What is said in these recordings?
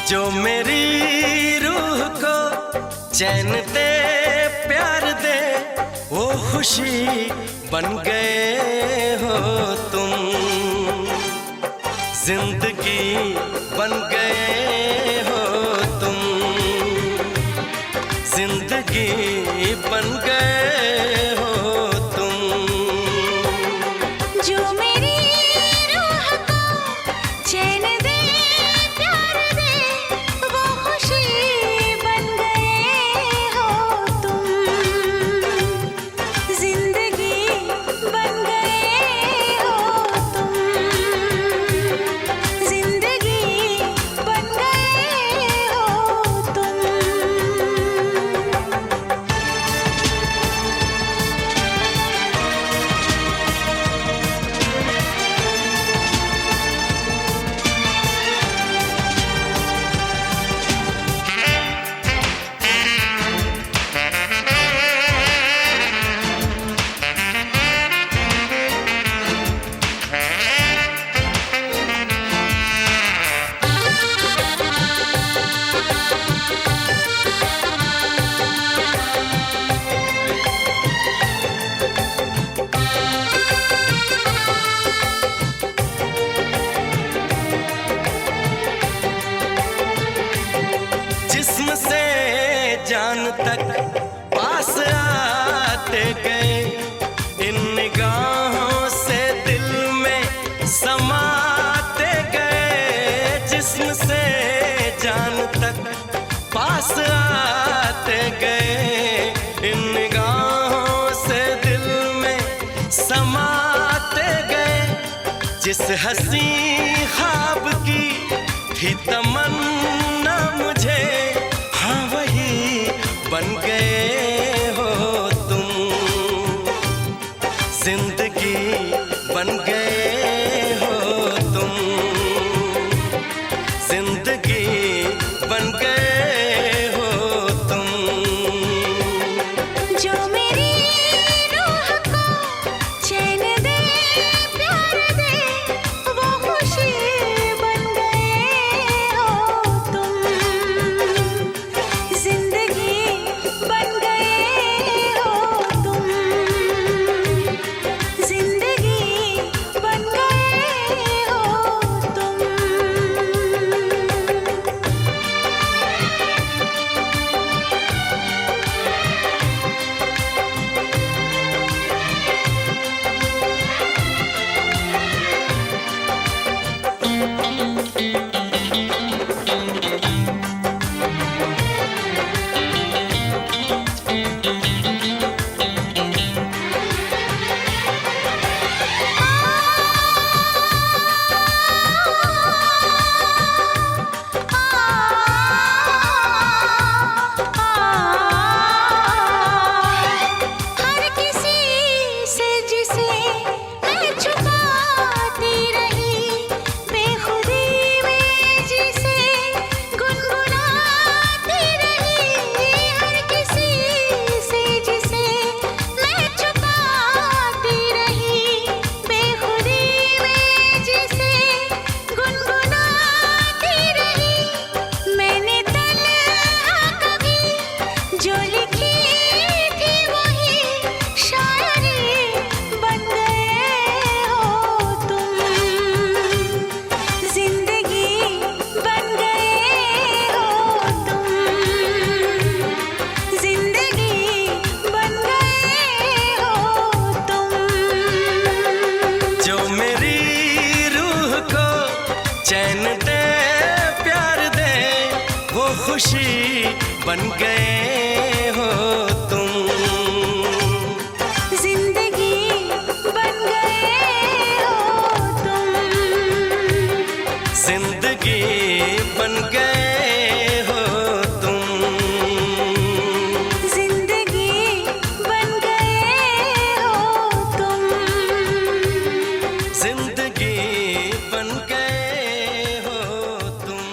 जो मेरी रूह को चैन दे, प्यार दे, वो खुशी बन गए हो तुम। जिंदगी बन गए हो तुम, जिंदगी बन गए हो तुम। जो मेरी रूह को चैन दे, प्यार दे, वो खुशी बन गए हो तुम। जिंदगी बन गए हो तुम, जिंदगी बन गए हो तुम। जिस्म से जान तक पास आते गए, इन निगाहों से दिल में समाते गए। जिस्म से जान तक पास आते गए, इन निगाहों से दिल में समाते गए। जिस हंसी ख्वाब की थी तमन्ना मुझे, हाँ वही बन गए हो तुम। जिंदगी बन गए हो तुम, जिंदगी बन गए हो तुम। जो मेरी रूह को चैन दे, प्यार दे, वो खुशी बन गए हो तुम। जिंदगी बन गए हो तुम, जिंदगी बन गए हो तुम। हर किसी से जिसे मैं छुपाती रही, बेखुदी में जिसे गुनगुनाती रही। हर किसी से जिसे मैं छुपाती रही, बेखुदी में जिसे गुनगुनाती रही। मैंने तन्हा कभी जो लिखी थी, वही शायरी बन गए हो तुम। जिंदगी बन गए हो तुम, जिंदगी बन गए हो तुम। जो मेरी रूह को चैन दे, प्यार दे, वो खुशी बन गए हो तुम। जिंदगी बन गए हो तुम, जिंदगी बन गए हो तुम। जिंदगी बन गए हो तुम। जिंदगी बन गए हो तुम।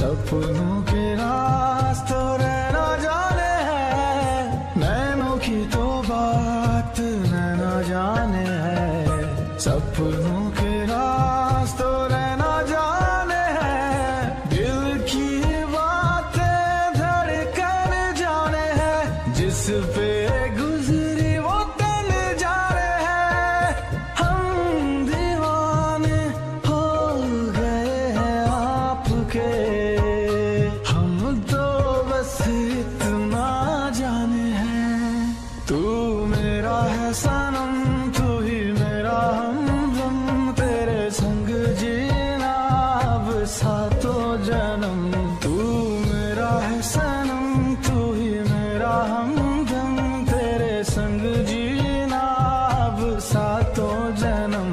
सपनों के रास्तों रहना जाने है, नैनों की तो बात नैना जाने है। सपनों के रास्तों रहना जाने है, दिल की बातें धड़कन जाने है, जिस पे गुजरी वो तन जाने है। हम दीवाने हो गए हैं आपके, हम तो बस इतना जाने हैं। तू मेरा है सनम, तू ही मेरा हमदम, तेरे संग जीना अब सातों जन्म। तू मेरा है सनम, तू ही मेरा हमदम, तेरे संग जीना अब सातों जन्म।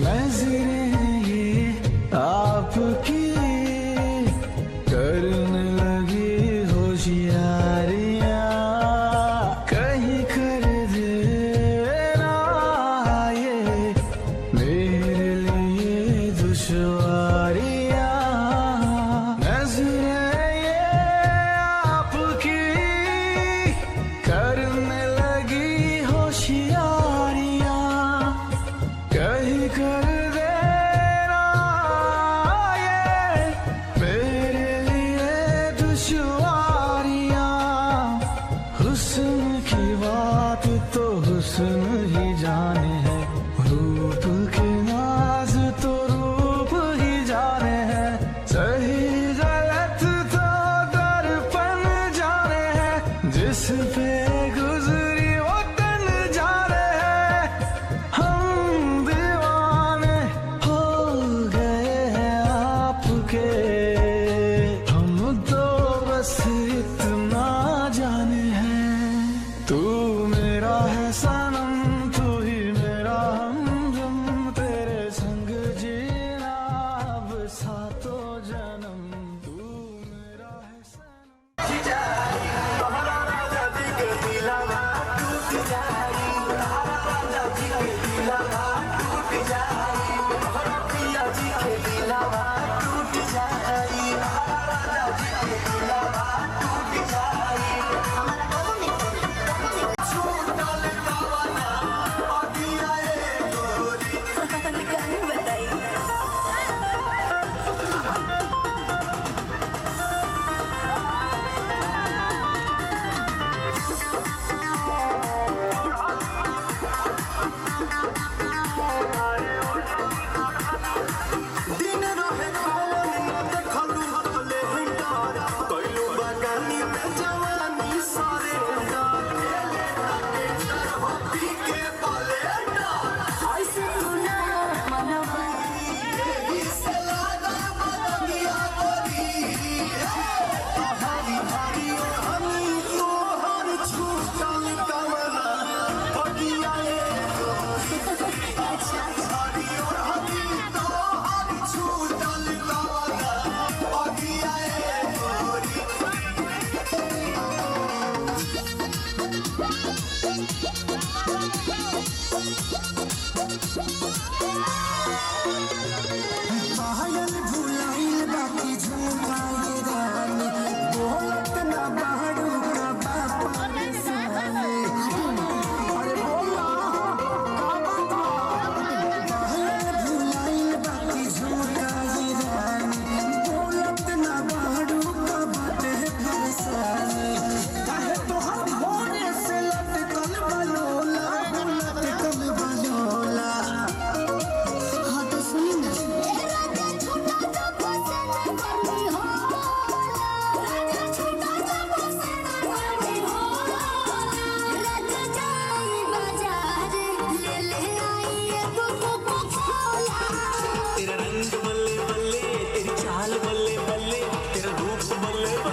नजरें ये आपकी करने लगी होशियारियां, कहीं कर देना ये मेरे लिए दुश्वारियां। नजरें ये आपकी करने लगी होशियारियां, कहीं कर देना ये मेरे लिए दुश्वारियां। हुस्न की बात तो हुस्न ही जाने है, रूप के नाज तो रूप ही जाने हैं। सही गलत तो दर्पण जाने हैं, जिस पे गुजरी वो तन जाने है। हम दीवाने हो गए हैं आपके, हम तो बस इतना जाने हैं। तू मेरा है सनम, तू ही मेरा हमदम, तेरे संग जीना अब सातों जन्म। तू मेरा है सनम।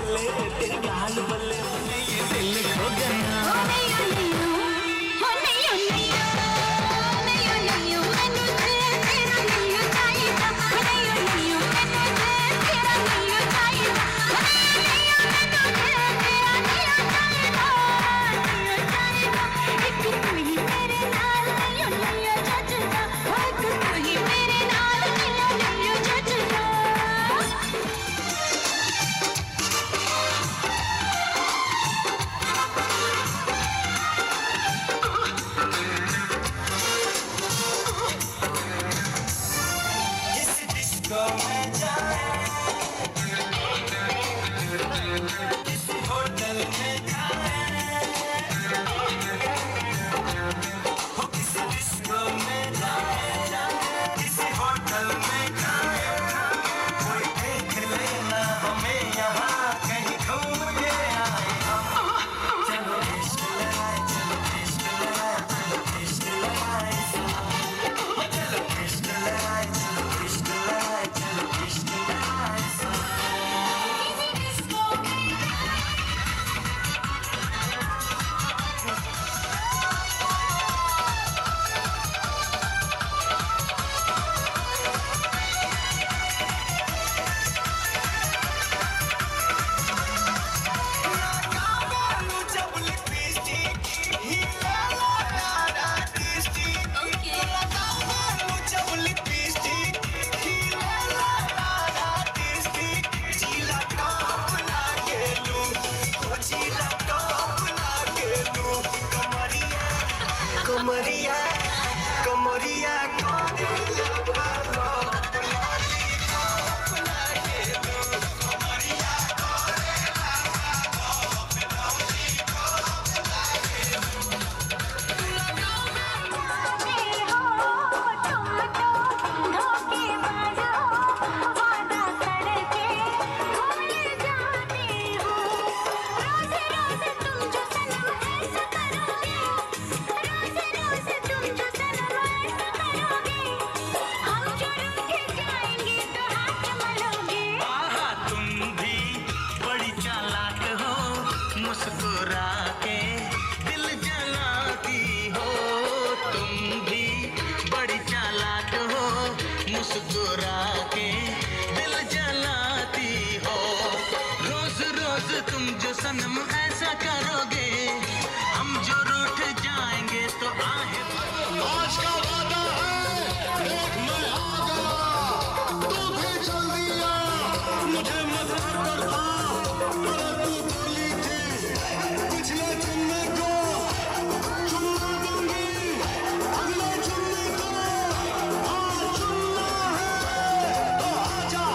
बल्ले तेरे गाल बल्ले बल्ले ये दिल खो गया। ओ नैया नैया, ओ नैया नैया, नैया नैया मैनू तेरा नैया चाहिदा। ओ नैया नैया मैनू तेरा नैया चाहिदा। ओ नैया नैया मैनू तेरा नैया चाहिदा। नैया चाहिदा, एक तू ही मेरे नाल नैया नैया जचदा। ओ एक तू ही मेरे नाल नैया नैया जचदा। जिस डिस्को में जाए, जिस होटल में खाए, हो किसी डिस्को में जाए, किसी होटल में खाए, कोई देख लेना हमें यहाँ कहीं घूम के आए हम। चलो इश्क लगाए, चलो इश्क लगाए, चलो इश्क लगाए, हो चलो इश्क लगाए, चलो इश्क लगाए, चलो इश्क लगाए। जब लिपस्टिक ही ला ला ला ला लिपस्टिक, जब लिपस्टिक ही ला ला ला ला लिपस्टिक, जीला टॉप लागे लू, ओ जीला टॉप लागे लू, कमरिया कमरिया कमरिया कोने लगा लो, लॉलीपॉप लागे लू, कमरिया कोने लगा लो, लॉलीपॉप लागे लू। आहा तुम भी बड़ी चालाक हो, मुस्कुरा के दिल जलाती हो। तुम भी बड़ी चालाक हो, मुस्कुरा के दिल जलाती हो। रोज रोज तुम जो सनम ऐसा करोगे, हम जो रूठ जाएंगे तो आहे आज का वादा है, देख मैं आ गया, तू भी चल दिया, मुझे मजाक करता, अरे तू बोली थी पिछले चुनने को चुनना दूंगी, अगले चुनने को आज चुनना है, तो आजा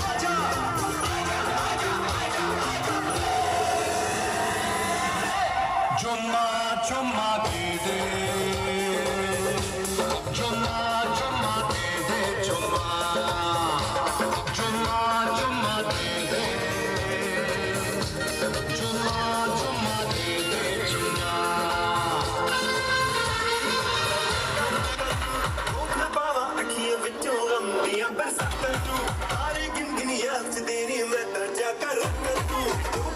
आजा। चुम्मा चुम्मा दे दे, चुम्मा चुम्मा दे दे, चुम्मा चुम्मा चुम्मा दे दे, चुम्मा चुम्मा दे दे, चुम्मा। मैं पावा अखियों विचों गम दियां बरसातां तू, तारे गिन गिन याद तेरी मैं दर्जा कर तू।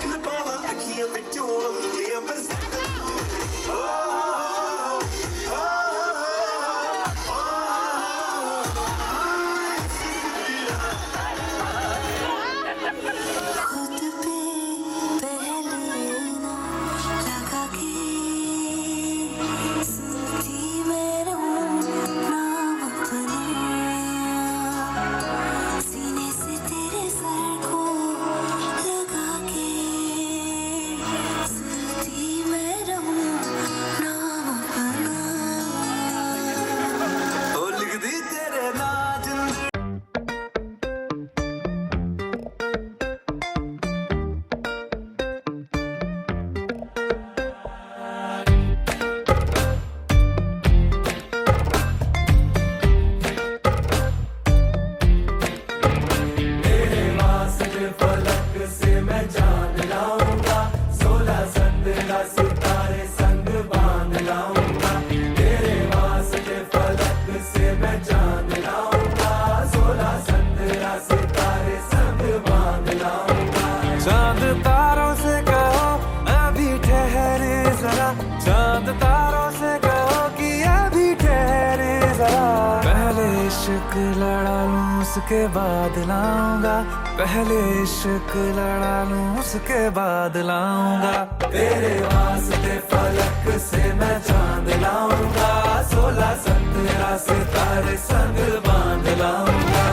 मैं पावा अखियों विचों गम दियां बरसातां तू, ओ उसके बाद लाऊंगा, पहले इश्क लड़ा लूं उसके बाद लाऊंगा। तेरे वास्ते फलक से मैं चांद लाऊंगा, 16-17 सितारे संग बांध लाऊंगा।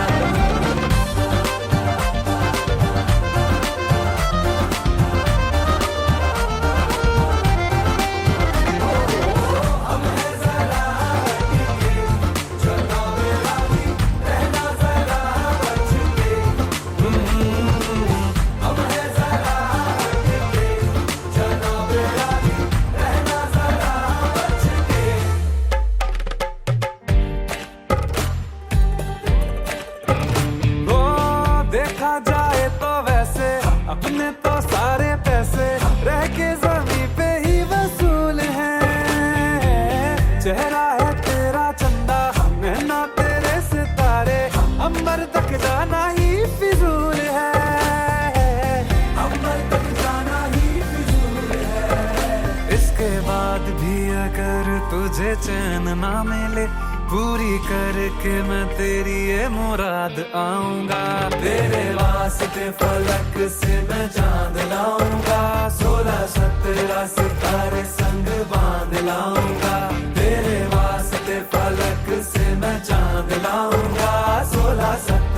देखा जाए तो वैसे अपने तो सारे पैसे रह के जमीन पे ही वसूल हैं। चेहरा है तेरा चंदा, नैना तेरे सितारे, अंबर तक जाना ही फिजूल है, अंबर तक जाना ही फिजूल है। इसके बाद भी अगर तुझे चैन ना मिले, पूरी करके मैं तेरी ये मुराद आऊंगा। तेरे वास्ते फलक से मैं चांद लाऊंगा, 16-17 सितारे संग बांध लाऊंगा। तेरे वास्ते फलक से मैं चांद लाऊंगा, 16-17